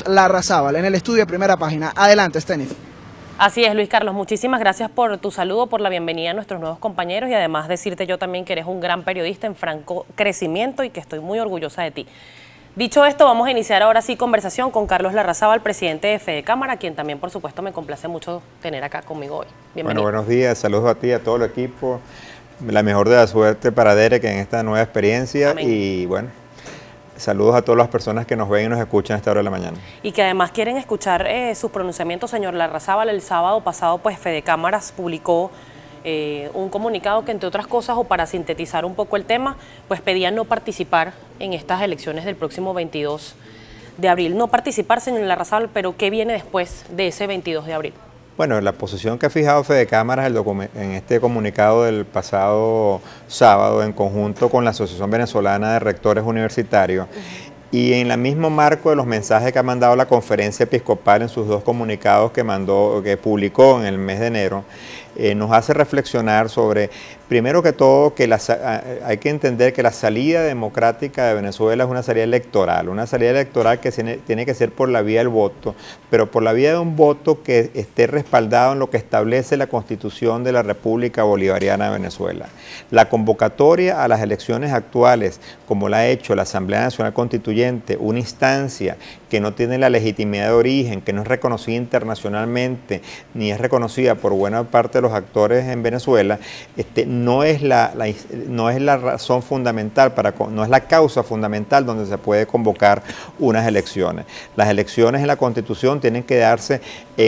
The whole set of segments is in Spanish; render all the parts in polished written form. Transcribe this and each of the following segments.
Larrazábal en el estudio de Primera Página. Adelante, Stenif. Así es, Luis Carlos, muchísimas gracias por tu saludo, por la bienvenida a nuestros nuevos compañeros y además decirte yo también que eres un gran periodista en franco crecimiento y que estoy muy orgullosa de ti. Dicho esto, vamos a iniciar ahora sí conversación con Carlos Larrazábal, presidente de Fedecámara, quien también por supuesto me complace mucho tener acá conmigo hoy. Bienvenido. Bueno, buenos días, saludos a ti, a todo el equipo, la mejor de la suerte para Derek en esta nueva experiencia. Amén. Y bueno, saludos a todas las personas que nos ven y nos escuchan a esta hora de la mañana. Y que además quieren escuchar sus pronunciamientos, señor Larrazábal. El sábado pasado, pues Fedecámaras publicó un comunicado que, entre otras cosas, o para sintetizar un poco el tema, pues pedían no participar en estas elecciones del próximo 22 de abril. No participar, señor Larrazábal, pero ¿qué viene después de ese 22 de abril? Bueno, la posición que ha fijado Fedecámaras en este comunicado del pasado sábado, en conjunto con la Asociación Venezolana de Rectores Universitarios, y en el mismo marco de los mensajes que ha mandado la Conferencia Episcopal en sus dos comunicados que publicó en el mes de enero, nos hace reflexionar sobre, primero que todo, que hay que entender que la salida democrática de Venezuela es una salida electoral que tiene que ser por la vía del voto, pero por la vía de un voto que esté respaldado en lo que establece la Constitución de la República Bolivariana de Venezuela. La convocatoria a las elecciones actuales, como la ha hecho la Asamblea Nacional Constituyente, una instancia que no tiene la legitimidad de origen, que no es reconocida internacionalmente, ni es reconocida por buena parte de los actores en Venezuela, no es la razón fundamental, no es la causa fundamental donde se puede convocar unas elecciones. Las elecciones en la Constitución tienen que darse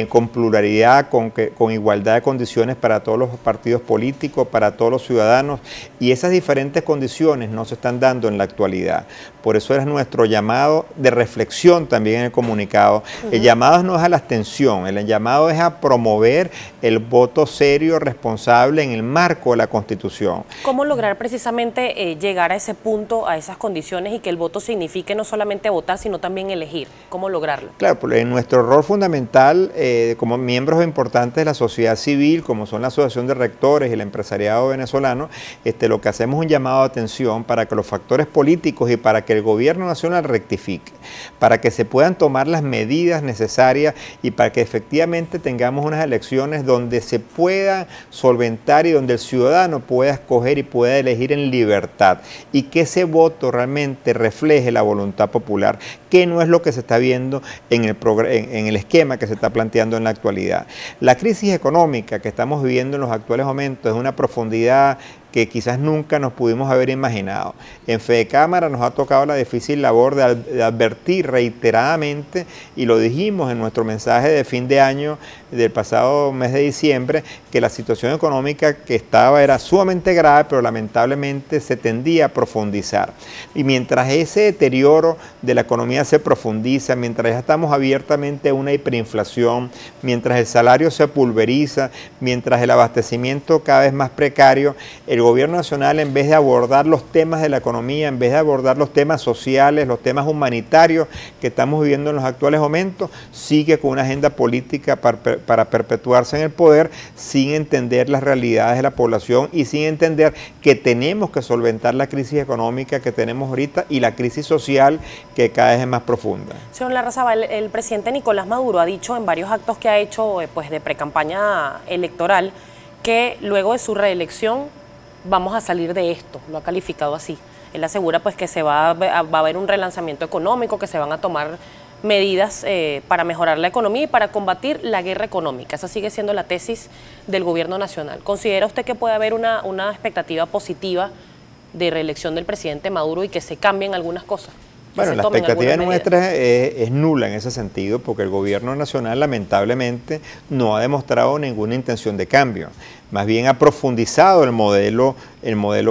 con pluralidad, con igualdad de condiciones para todos los partidos políticos, para todos los ciudadanos, y esas diferentes condiciones no se están dando en la actualidad. Por eso es nuestro llamado de reflexión también en el comunicado. El llamado no es a la abstención, el llamado es a promover el voto serio, responsable en el marco de la Constitución. ¿Cómo lograr precisamente llegar a ese punto, a esas condiciones y que el voto signifique no solamente votar, sino también elegir? ¿Cómo lograrlo? Claro, en nuestro rol fundamental como miembros importantes de la sociedad civil, como son la Asociación de Rectores y el empresariado venezolano, lo que hacemos es un llamado de atención para que los factores políticos y para que el gobierno nacional rectifique, para que se puedan tomar las medidas necesarias y para que efectivamente tengamos unas elecciones donde se pueda solventar y donde el ciudadano pueda escoger y pueda elegir en libertad y que ese voto realmente refleje la voluntad popular, que no es lo que se está viendo en el esquema que se está planteando en la actualidad. La crisis económica que estamos viviendo en los actuales momentos es una profundidad que quizás nunca nos pudimos haber imaginado. En Fedecámara nos ha tocado la difícil labor de advertir reiteradamente, y lo dijimos en nuestro mensaje de fin de año del pasado mes de diciembre, que la situación económica que estaba era sumamente grave, pero lamentablemente se tendía a profundizar. Y mientras ese deterioro de la economía se profundiza, mientras ya estamos abiertamente a una hiperinflación, mientras el salario se pulveriza, mientras el abastecimiento cada vez más precario, el gobierno nacional, en vez de abordar los temas de la economía, en vez de abordar los temas sociales, los temas humanitarios que estamos viviendo en los actuales momentos, sigue con una agenda política para perpetuarse en el poder, sin entender las realidades de la población y sin entender que tenemos que solventar la crisis económica que tenemos ahorita y la crisis social que cada vez es más profunda. Señor Larrazábal, el presidente Nicolás Maduro ha dicho en varios actos que ha hecho pues, de precampaña electoral que luego de su reelección vamos a salir de esto, lo ha calificado así. Él asegura pues que va a haber un relanzamiento económico, que se van a tomar medidas para mejorar la economía y para combatir la guerra económica. Esa sigue siendo la tesis del gobierno nacional. ¿Considera usted que puede haber una expectativa positiva de reelección del presidente Maduro y que se cambien algunas cosas? Bueno, la expectativa nuestra es nula en ese sentido, porque el gobierno nacional lamentablemente no ha demostrado ninguna intención de cambio. Más bien ha profundizado el modelo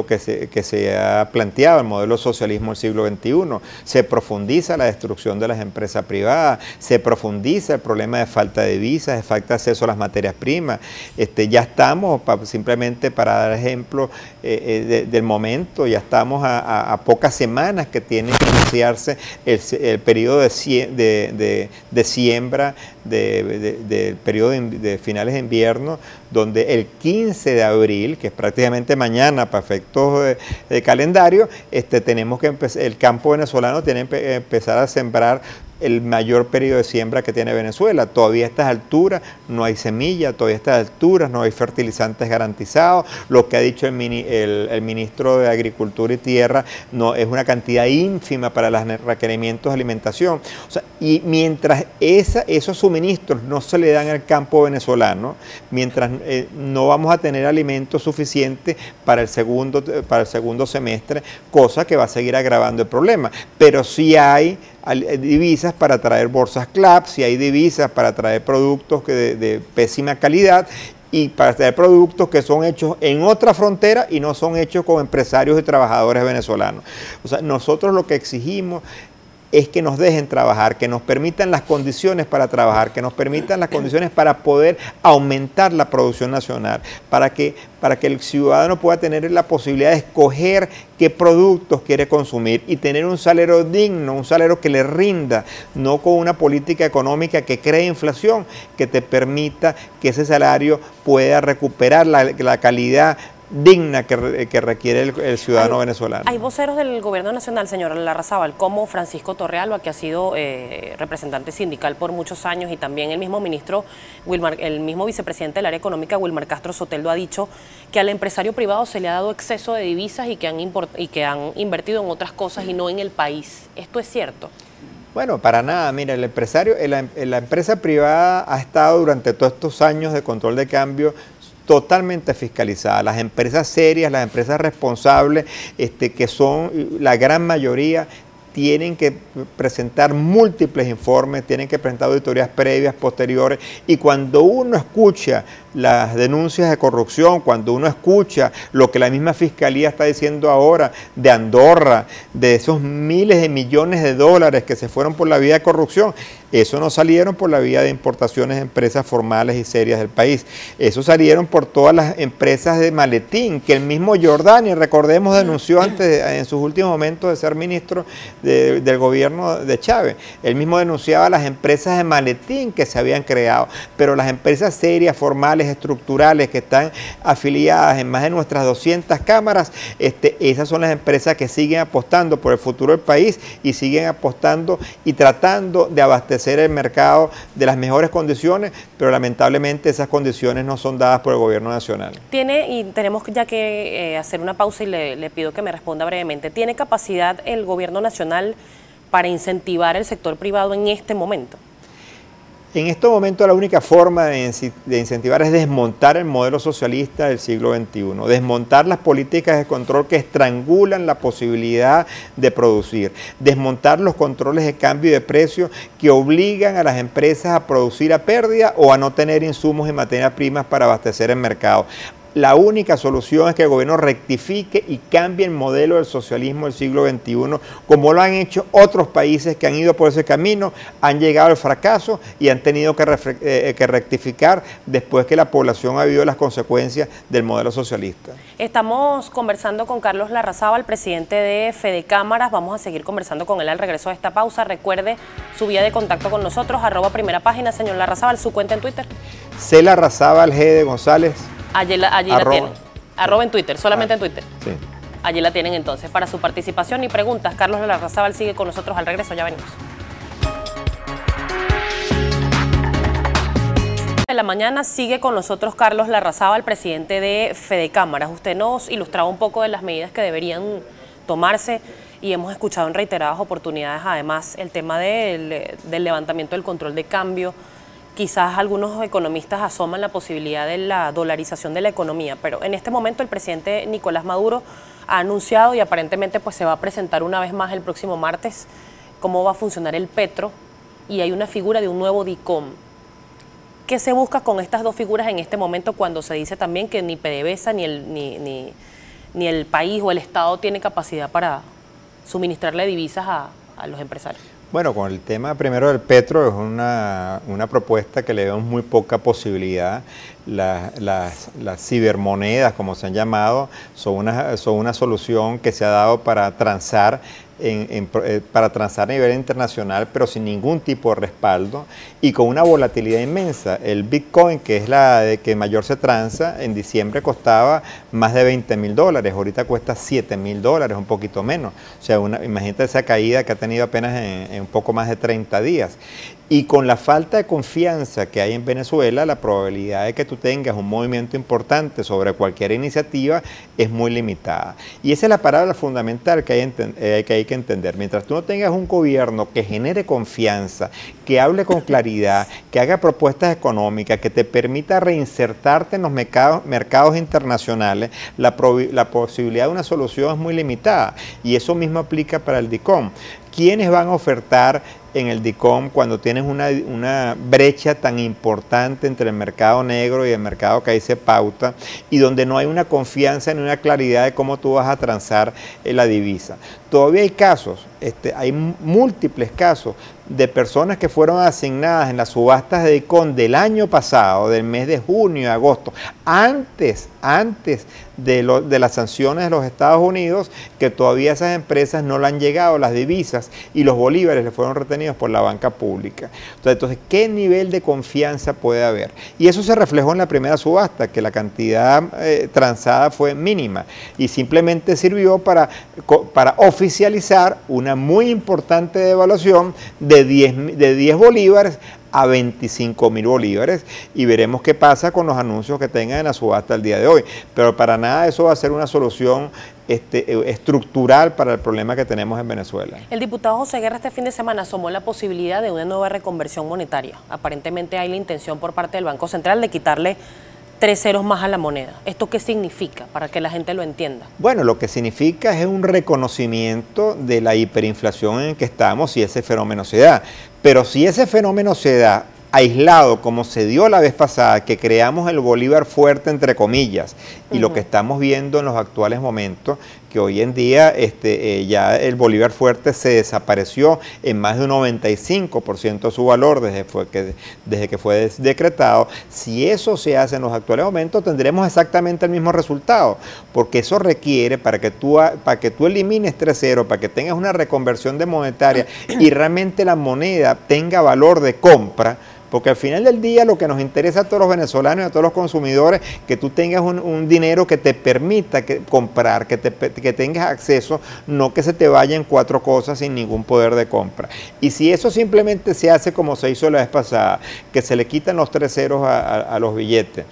que se ha planteado, el modelo socialismo del siglo XXI. Se profundiza la destrucción de las empresas privadas, se profundiza el problema de falta de visas, de falta de acceso a las materias primas. Ya estamos, simplemente para dar ejemplo del momento, ya estamos a pocas semanas que tiene que iniciarse el periodo de siembra, del periodo de finales de invierno, donde el 15 de abril, que es prácticamente mañana para efectos de calendario, tenemos que el campo venezolano tiene que empezar a sembrar el mayor periodo de siembra que tiene Venezuela. Todavía a estas alturas no hay semilla, todavía a estas alturas no hay fertilizantes garantizados. Lo que ha dicho el ministro de Agricultura y Tierra no, es una cantidad ínfima para los requerimientos de alimentación. O sea, y mientras esos suministros no se le dan al campo venezolano, mientras no vamos a tener alimentos suficientes para el segundo semestre, cosa que va a seguir agravando el problema. Pero sí hay divisas para traer bolsas CLAP, si hay divisas para traer productos de pésima calidad y para traer productos que son hechos en otra frontera y no son hechos con empresarios y trabajadores venezolanos. O sea, nosotros lo que exigimos es que nos dejen trabajar, que nos permitan las condiciones para trabajar, que nos permitan las condiciones para poder aumentar la producción nacional, para que el ciudadano pueda tener la posibilidad de escoger qué productos quiere consumir y tener un salario digno, un salario que le rinda, no con una política económica que cree inflación, que te permita que ese salario pueda recuperar la calidad digna que requiere el ciudadano venezolano. Hay voceros del gobierno nacional, señor Larrazábal, como Francisco Torrealba, que ha sido representante sindical por muchos años, y también el mismo ministro, el mismo vicepresidente del área económica, Wilmar Castro Soteldo, ha dicho que al empresario privado se le ha dado exceso de divisas y que han invertido en otras cosas y no en el país. ¿Esto es cierto? Bueno, para nada. Mira, la empresa privada ha estado durante todos estos años de control de cambio totalmente fiscalizada. Las empresas serias, las empresas responsables, que son la gran mayoría, tienen que presentar múltiples informes, tienen que presentar auditorías previas, posteriores, y cuando uno escucha las denuncias de corrupción, cuando uno escucha lo que la misma Fiscalía está diciendo ahora de Andorra, de esos miles de millones de dólares que se fueron por la vía de corrupción, eso no salieron por la vía de importaciones de empresas formales y serias del país, eso salieron por todas las empresas de maletín, que el mismo Giordani, recordemos, denunció antes, en sus últimos momentos de ser ministro del gobierno de Chávez. Él mismo denunciaba las empresas de maletín que se habían creado, pero las empresas serias, formales, estructurales, que están afiliadas en más de nuestras 200 cámaras, esas son las empresas que siguen apostando por el futuro del país y siguen apostando y tratando de abastecer el mercado de las mejores condiciones, pero lamentablemente esas condiciones no son dadas por el gobierno nacional. Tenemos ya que hacer una pausa y le pido que me responda brevemente. ¿Tiene capacidad el gobierno nacional para incentivar el sector privado en este momento? En este momento la única forma de incentivar es desmontar el modelo socialista del siglo XXI, desmontar las políticas de control que estrangulan la posibilidad de producir, desmontar los controles de cambio y de precio que obligan a las empresas a producir a pérdida o a no tener insumos y materias primas para abastecer el mercado. La única solución es que el gobierno rectifique y cambie el modelo del socialismo del siglo XXI, como lo han hecho otros países que han ido por ese camino, han llegado al fracaso y han tenido que rectificar después que la población ha vivido las consecuencias del modelo socialista. Estamos conversando con Carlos Larrazábal, presidente de Fedecámaras. Vamos a seguir conversando con él al regreso de esta pausa. Recuerde su vía de contacto con nosotros, @primerapágina. Señor Larrazábal, su cuenta en Twitter. C. Larrazábal G. de González. Allí la tienen. @ en Twitter, solamente en Twitter. Sí. Allí la tienen entonces. Para su participación y preguntas, Carlos Larrazábal sigue con nosotros al regreso. Ya venimos. De la mañana sigue con nosotros Carlos Larrazábal, presidente de Fedecámaras. Usted nos ilustraba un poco de las medidas que deberían tomarse y hemos escuchado en reiteradas oportunidades además el tema del levantamiento del control de cambio. Quizás algunos economistas asoman la posibilidad de la dolarización de la economía, pero en este momento el presidente Nicolás Maduro ha anunciado y aparentemente pues se va a presentar una vez más el próximo martes cómo va a funcionar el Petro, y hay una figura de un nuevo DICOM. ¿Qué se busca con estas dos figuras en este momento cuando se dice también que ni PDVSA ni el país o el Estado tiene capacidad para suministrarle divisas a los empresarios? Bueno, con el tema primero del Petro es una propuesta que le vemos muy poca posibilidad. Las cibermonedas, como se han llamado, son una solución que se ha dado para transar para transar a nivel internacional, pero sin ningún tipo de respaldo y con una volatilidad inmensa. El Bitcoin, que es la de que mayor se transa, en diciembre costaba más de $20.000, ahorita cuesta $7.000, un poquito menos. O sea, imagínate esa caída que ha tenido apenas en un poco más de 30 días. Y con la falta de confianza que hay en Venezuela, la probabilidad de que tú tengas un movimiento importante sobre cualquier iniciativa es muy limitada. Y esa es la palabra fundamental que hay que entender. Mientras tú no tengas un gobierno que genere confianza, que hable con claridad, que haga propuestas económicas, que te permita reinsertarte en los mercados internacionales, la posibilidad de una solución es muy limitada. Y eso mismo aplica para el DICOM. ¿Quiénes van a ofertar en el DICOM cuando tienes una brecha tan importante entre el mercado negro y el mercado que ahí se pauta y donde no hay una confianza ni una claridad de cómo tú vas a transar la divisa? Todavía hay casos, hay múltiples casos de personas que fueron asignadas en las subastas de DICOM del año pasado, del mes de junio y agosto, antes de las sanciones de los Estados Unidos, que todavía esas empresas no le han llegado las divisas y los bolívares le fueron retenidos por la banca pública. Entonces, ¿qué nivel de confianza puede haber? Y eso se reflejó en la primera subasta, que la cantidad transada fue mínima y simplemente sirvió para oficializar una muy importante devaluación de 10 bolívares a 25.000 bolívares, y veremos qué pasa con los anuncios que tengan en la subasta el día de hoy. Pero para nada eso va a ser una solución estructural para el problema que tenemos en Venezuela. El diputado José Guerra este fin de semana asomó la posibilidad de una nueva reconversión monetaria. Aparentemente hay la intención por parte del Banco Central de quitarle 3 ceros más a la moneda. ¿Esto qué significa para que la gente lo entienda? Bueno, lo que significa es un reconocimiento de la hiperinflación en que estamos y ese fenómeno se da. Pero si ese fenómeno se da aislado, como se dio la vez pasada, que creamos el bolívar fuerte, entre comillas, y lo que estamos viendo en los actuales momentos, que hoy en día ya el bolívar fuerte se desapareció en más de un 95% de su valor desde que fue decretado. Si eso se hace en los actuales momentos, tendremos exactamente el mismo resultado, porque eso requiere, para que tú elimines 3 ceros, para que tengas una reconversión de monetaria y realmente la moneda tenga valor de compra, porque al final del día lo que nos interesa a todos los venezolanos y a todos los consumidores, que tú tengas un dinero que te permita comprar, que tengas acceso, no que se te vayan 4 cosas sin ningún poder de compra. Y si eso simplemente se hace como se hizo la vez pasada, que se le quitan los 3 ceros a los billetes,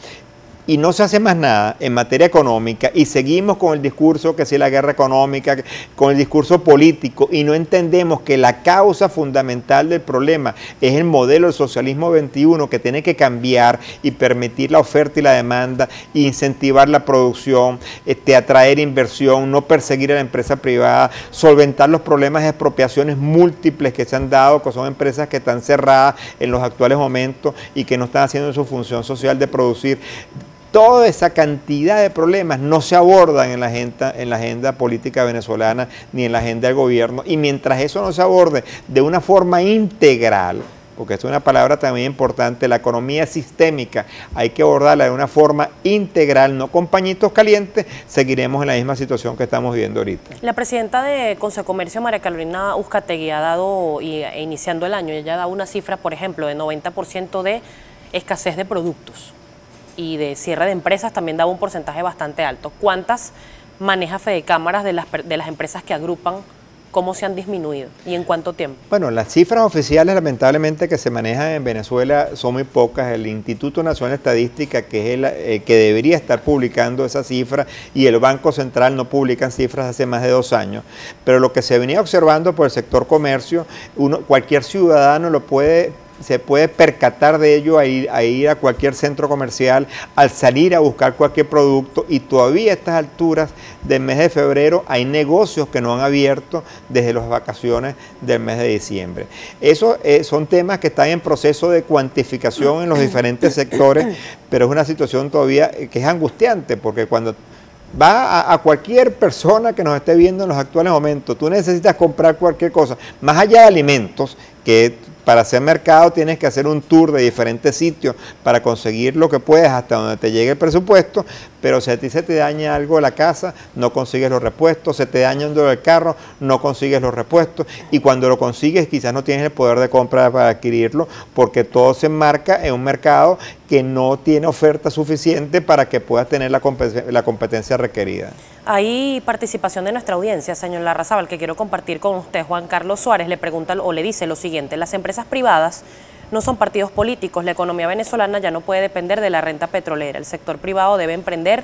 y no se hace más nada en materia económica y seguimos con el discurso que si la guerra económica, con el discurso político, y no entendemos que la causa fundamental del problema es el modelo del socialismo 21, que tiene que cambiar y permitir la oferta y la demanda, incentivar la producción, atraer inversión, no perseguir a la empresa privada, solventar los problemas de expropiaciones múltiples que se han dado, que son empresas que están cerradas en los actuales momentos y que no están haciendo su función social de producir. Toda esa cantidad de problemas no se abordan en la agenda política venezolana ni en la agenda del gobierno, y mientras eso no se aborde de una forma integral, porque es una palabra también importante, la economía sistémica, hay que abordarla de una forma integral, no con pañitos calientes, seguiremos en la misma situación que estamos viviendo ahorita. La presidenta de Consecomercio, María Carolina Uzcategui, ha dado, iniciando el año, ella ha dado una cifra, por ejemplo, de 90% de escasez de productos, y de cierre de empresas también daba un porcentaje bastante alto. ¿Cuántas maneja Fedecámaras de las empresas que agrupan? ¿Cómo se han disminuido y en cuánto tiempo? Bueno, las cifras oficiales lamentablemente que se manejan en Venezuela son muy pocas. El Instituto Nacional de Estadística, que es el que debería estar publicando esa cifra, y el Banco Central no publican cifras hace más de 2 años. Pero lo que se venía observando por el sector comercio, cualquier ciudadano se puede percatar de ello a ir a cualquier centro comercial, al salir a buscar cualquier producto, y todavía a estas alturas del mes de febrero hay negocios que no han abierto desde las vacaciones del mes de diciembre. Eso son temas que están en proceso de cuantificación en los diferentes sectores, pero es una situación todavía que es angustiante, porque cuando va a cualquier persona que nos esté viendo en los actuales momentos, tú necesitas comprar cualquier cosa, más allá de alimentos, que Para hacer mercado tienes que hacer un tour de diferentes sitios para conseguir lo que puedes hasta donde te llegue el presupuesto, pero si a ti se te daña algo de la casa, no consigues los repuestos, se te daña algo del carro, no consigues los repuestos, y cuando lo consigues quizás no tienes el poder de compra para adquirirlo, porque todo se enmarca en un mercado que no tiene oferta suficiente para que puedas tener la competencia requerida. Hay participación de nuestra audiencia, señor Larrazábal, que quiero compartir con usted. Juan Carlos Suárez le pregunta o le dice lo siguiente: las empresas privadas no son partidos políticos, la economía venezolana ya no puede depender de la renta petrolera, el sector privado debe emprender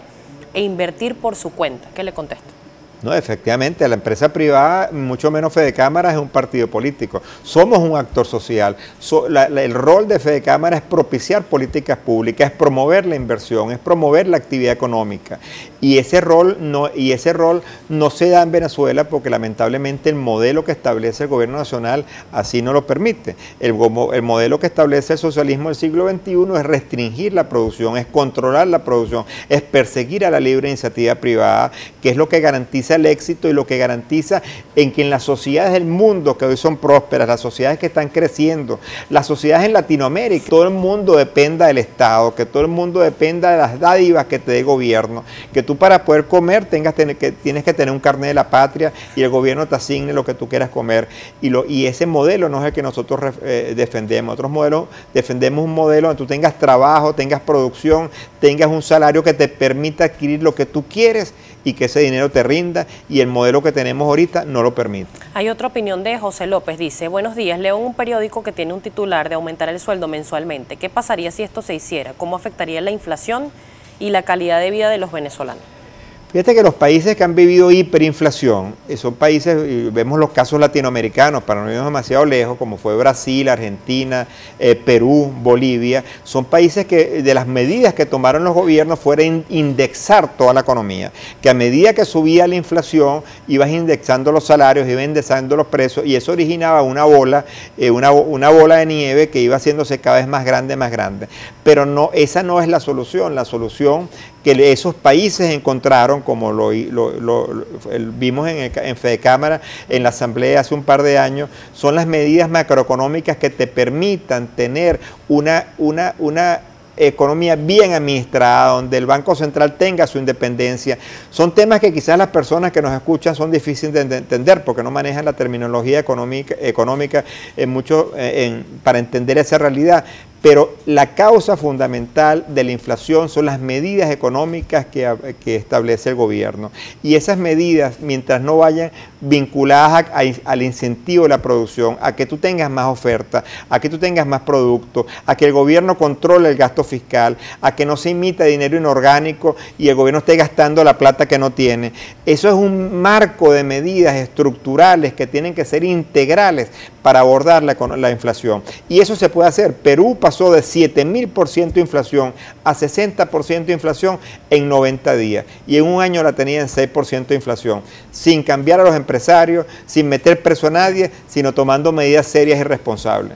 e invertir por su cuenta. ¿Qué le contesta? No, efectivamente, la empresa privada, mucho menos Fedecámaras, es un partido político. Somos un actor social. El rol de Fedecámaras es propiciar políticas públicas, es promover la inversión, es promover la actividad económica. Y ese rol no se da en Venezuela porque lamentablemente el modelo que establece el gobierno nacional así no lo permite. El modelo que establece el socialismo del siglo XXI es restringir la producción, es controlar la producción, es perseguir a la libre iniciativa privada, que es lo que garantiza el éxito y lo que garantiza en que en las sociedades del mundo que hoy son prósperas, las sociedades que están creciendo, las sociedades en Latinoamérica, todo el mundo dependa del Estado, que todo el mundo dependa de las dádivas que te dé el gobierno, que tú para poder comer tienes que tener un carnet de la patria y el gobierno te asigne lo que tú quieras comer, y ese modelo no es el que nosotros defendemos. Otros modelos, defendemos un modelo donde tú tengas trabajo, tengas producción, tengas un salario que te permita adquirir lo que tú quieres y que ese dinero te rinda, y el modelo que tenemos ahorita no lo permite. Hay otra opinión de José López, dice: buenos días, leo en un periódico que tiene un titular de aumentar el sueldo mensualmente. ¿Qué pasaría si esto se hiciera? ¿Cómo afectaría la inflación y la calidad de vida de los venezolanos? Fíjate que los países que han vivido hiperinflación, son países, vemos los casos latinoamericanos, para no irnos demasiado lejos, como fue Brasil, Argentina, Perú, Bolivia, son países que de las medidas que tomaron los gobiernos fueron indexar toda la economía, que a medida que subía la inflación, ibas indexando los salarios, ibas indexando los precios, y eso originaba una bola de nieve que iba haciéndose cada vez más grande, pero no, esa no es la solución que esos países encontraron, como vimos en Fedecámara, en la asamblea hace un par de años, son las medidas macroeconómicas que te permitan tener una economía bien administrada, donde el Banco Central tenga su independencia. Son temas que quizás las personas que nos escuchan son difíciles de entender porque no manejan la terminología económica para entender esa realidad. Pero la causa fundamental de la inflación son las medidas económicas que establece el gobierno. Y esas medidas, mientras no vayan vinculadas al incentivo de la producción, a que tú tengas más oferta, a que tú tengas más producto, a que el gobierno controle el gasto fiscal, a que no se imita dinero inorgánico y el gobierno esté gastando la plata que no tiene. Eso es un marco de medidas estructurales que tienen que ser integrales para abordar la inflación. Y eso se puede hacer. Perú pasó de 7.000% de inflación a 60% de inflación en 90 días. Y en un año la tenía en 6% de inflación. Sin cambiar a los empresarios, sin meter preso a nadie, sino tomando medidas serias y responsables.